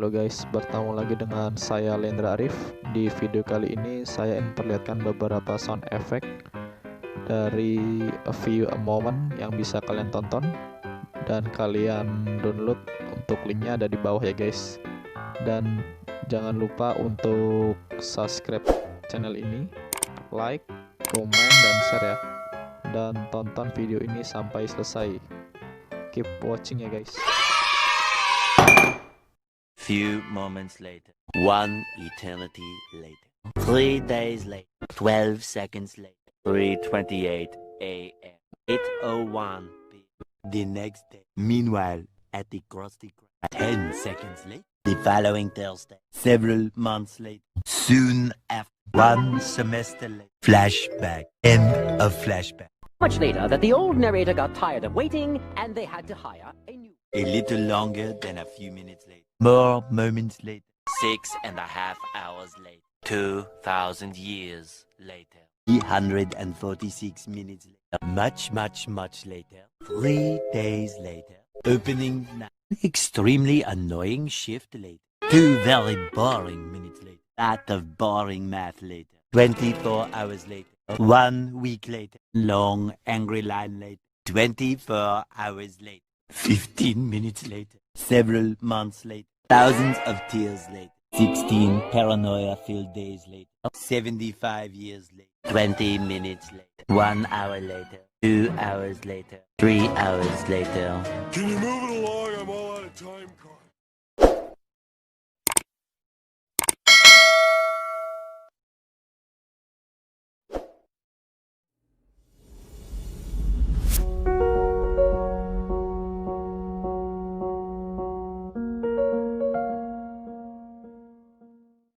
Halo guys, bertemu lagi dengan saya Lendra Arif. Di video kali ini saya ingin perlihatkan beberapa sound effect dari A Few A Moment yang bisa kalian tonton dan kalian download. Untuk linknya ada di bawah ya guys. Dan jangan lupa untuk subscribe channel ini, like, komen, dan share ya. Dan tonton video ini sampai selesai. Keep watching ya guys. Few moments later, 1 eternity later, 3 days later, 12 seconds later, 3:28 a.m., 8:01 p.m. The next day. Meanwhile, at the Krusty Krab, 10 seconds later, the following Thursday, several months later, soon after, 1 semester later, flashback, end of flashback. Much later that the old narrator got tired of waiting and they had to hire a new. A little longer than a few minutes later. More moments later. 6.5 hours later. 2,000 years later. 346 minutes later. Much later. 3 days later. Opening night. Extremely annoying shift later. 2 very boring minutes later. Lot of boring math later. 24 hours later. 1 week later. Long angry line later. 24 hours later. 15 minutes later, several months later, thousands of tears later, 16 paranoia-filled days later, 75 years later, 20 minutes later, 1 hour later, 2 hours later, 3 hours later. Can you move it along? I'm all out of time.